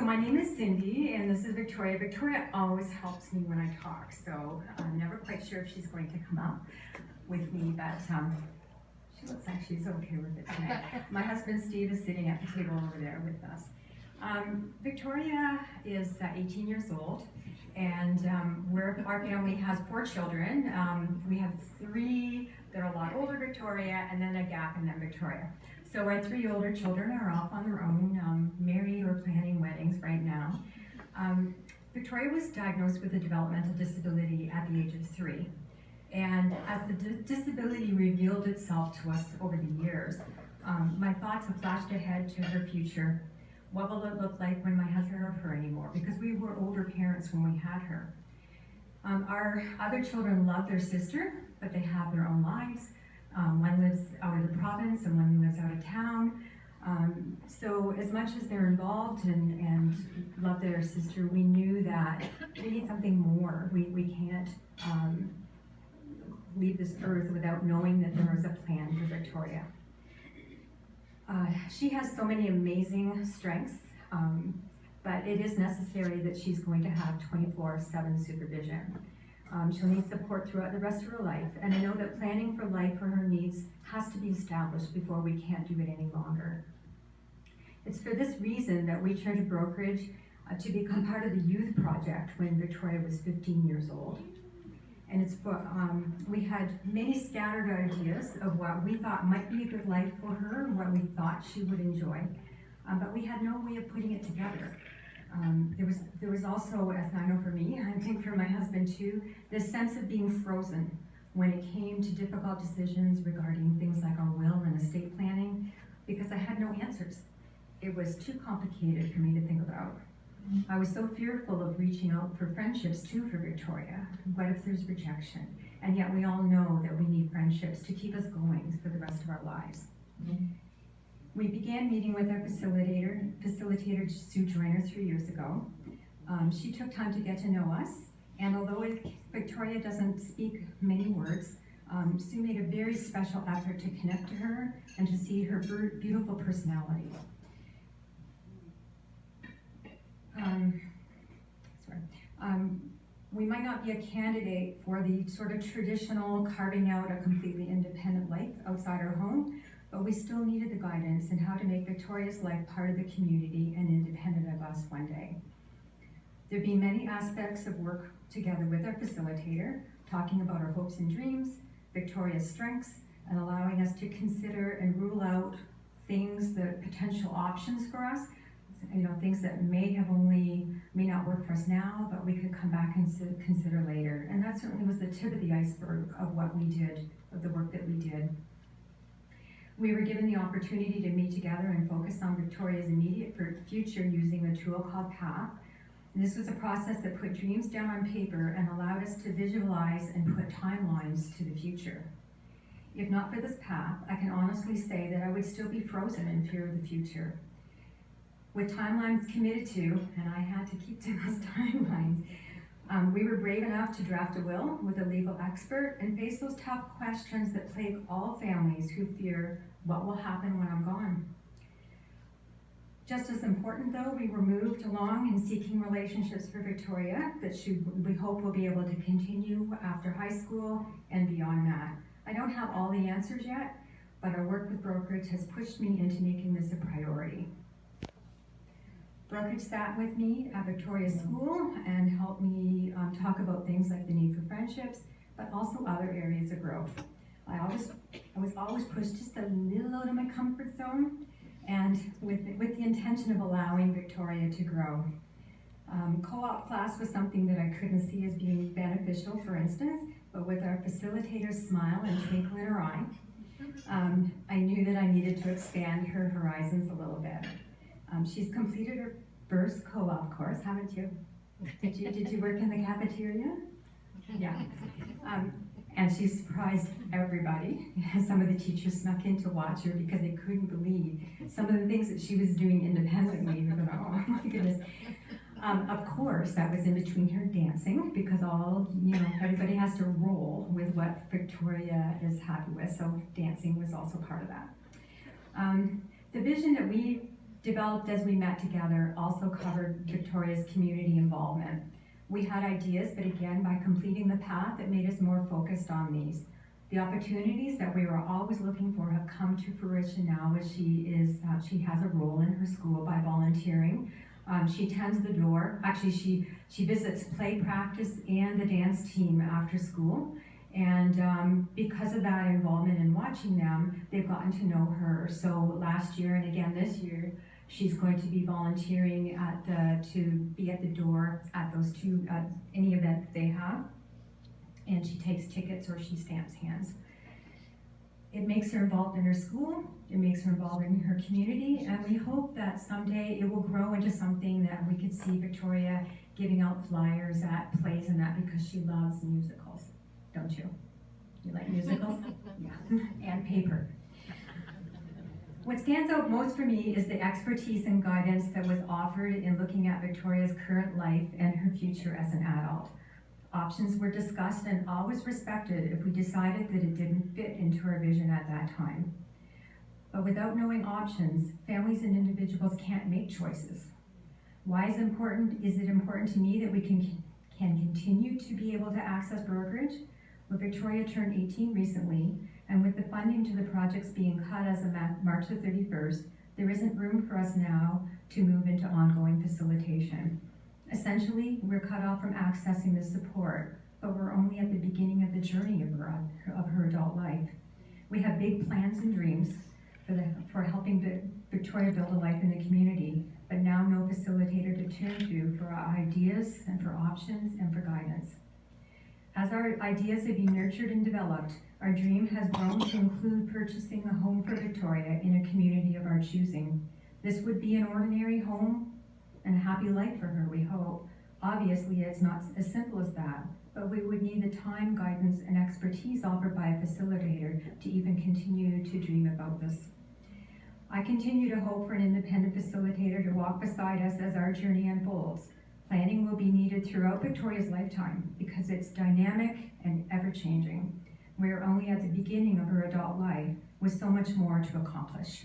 my name is Cindy, and this is Victoria. Victoria always helps me when I talk, so I'm never quite sure if she's going to come up with me, but she looks like she's okay with it tonight. My husband Steve is sitting at the table over there with us. Victoria is 18 years old, and our family has 4 children. We have 3 that are a lot older, Victoria, and then a gap, and then Victoria. So our 3 older children are off on their own, married or planning weddings right now. Victoria was diagnosed with a developmental disability at the age of 3. And as the disability revealed itself to us over the years, my thoughts have flashed ahead to her future. What will it look like when my husband doesn't have her anymore? Because we were older parents when we had her. Our other children love their sister, but they have their own lives. One lives out of the province and one lives out of town. So as much as they're involved and love their sister, we knew that we need something more. We can't leave this earth without knowing that there was a plan for Victoria. She has so many amazing strengths, but it is necessary that she's going to have 24/7 supervision. She'll need support throughout the rest of her life, and I know that planning for life for her needs has to be established before we can't do it any longer. It's for this reason that we turned to brokerage to become part of the youth project when Victoria was 15 years old. And it's for, we had many scattered ideas of what we thought might be a good life for her and what we thought she would enjoy, but we had no way of putting it together. There was also, as I know for me, I think for my husband too, this sense of being frozen when it came to difficult decisions regarding things like our will and estate planning, because I had no answers. It was too complicated for me to think about. I was so fearful of reaching out for friendships too for Victoria. What if there's rejection? And yet we all know that we need friendships to keep us going for the rest of our lives. We began meeting with our facilitator Sue Joyner 3 years ago. She took time to get to know us, and although Victoria doesn't speak many words, Sue made a very special effort to connect to her and to see her beautiful personality. We might not be a candidate for the sort of traditional carving out a completely independent life outside our home, but we still needed the guidance in how to make Victoria's life part of the community and independent of us one day. There'd be many aspects of work together with our facilitator, talking about our hopes and dreams, Victoria's strengths, and allowing us to consider and rule out things, the potential options for us, things that may not work for us now, but we could come back and consider later. And that certainly was the tip of the iceberg of what we did, of the work that we did. We were given the opportunity to meet together and focus on Victoria's immediate future using a tool called PATH. And this was a process that put dreams down on paper and allowed us to visualize and put timelines to the future. If not for this PATH, I can honestly say that I would still be frozen in fear of the future. With timelines committed to, and I had to keep to those timelines, we were brave enough to draft a will with a legal expert and face those tough questions that plague all families who fear what will happen when I'm gone. Just as important though, we were moved along in seeking relationships for Victoria that we hope will be able to continue after high school and beyond that. I don't have all the answers yet, but our work with brokerage has pushed me into making this a priority. Brokerage sat with me at Victoria's school and helped me talk about things like the need for friendships, but also other areas of growth. I was always pushed just a little out of my comfort zone, and with the intention of allowing Victoria to grow. Co-op class was something that I couldn't see as being beneficial, for instance, but with our facilitator's smile and twinkle in her eye, I knew that I needed to expand her horizons a little bit. She's completed her first co-op course, haven't you? Did you work in the cafeteria? Yeah. And she surprised everybody. Some of the teachers snuck in to watch her because they couldn't believe some of the things that she was doing independently. Oh my goodness. Of course, that was in between her dancing, because everybody has to roll with what Victoria is happy with, so dancing was also part of that. The vision that we developed as we met together, also covered Victoria's community involvement. We had ideas, but again, by completing the path, it made us more focused on these. The opportunities that we were always looking for have come to fruition now as she has a role in her school by volunteering. She tends the door. Actually, she visits play practice and the dance team after school. And because of that involvement in watching them, they've gotten to know her. So last year and again this year, she's going to be volunteering to be at the door at those two, any event that they have. And she takes tickets or she stamps hands. It makes her involved in her school, it makes her involved in her community, and we hope that someday it will grow into something that we could see Victoria giving out flyers at plays and that, because she loves musicals, don't you? You like musicals? Yeah, and paper. What stands out most for me is the expertise and guidance that was offered in looking at Victoria's current life and her future as an adult. Options were discussed and always respected if we decided that it didn't fit into our vision at that time. But without knowing options, families and individuals can't make choices. Why is it important to me that we can continue to be able to access brokerage? Well, Victoria turned 18 recently, and with the funding to the projects being cut as of March the 31st, there isn't room for us now to move into ongoing facilitation. Essentially, we're cut off from accessing this support, but we're only at the beginning of the journey of her adult life. We have big plans and dreams for helping Victoria build a life in the community, but now no facilitator to turn to for our ideas and for options and for guidance. As our ideas have been nurtured and developed, our dream has grown to include purchasing a home for Victoria in a community of our choosing. This would be an ordinary home and a happy life for her, we hope. Obviously, it's not as simple as that, but we would need the time, guidance, and expertise offered by a facilitator to even continue to dream about this. I continue to hope for an independent facilitator to walk beside us as our journey unfolds. Planning will be needed throughout Victoria's lifetime because it's dynamic and ever-changing. We are only at the beginning of her adult life with so much more to accomplish.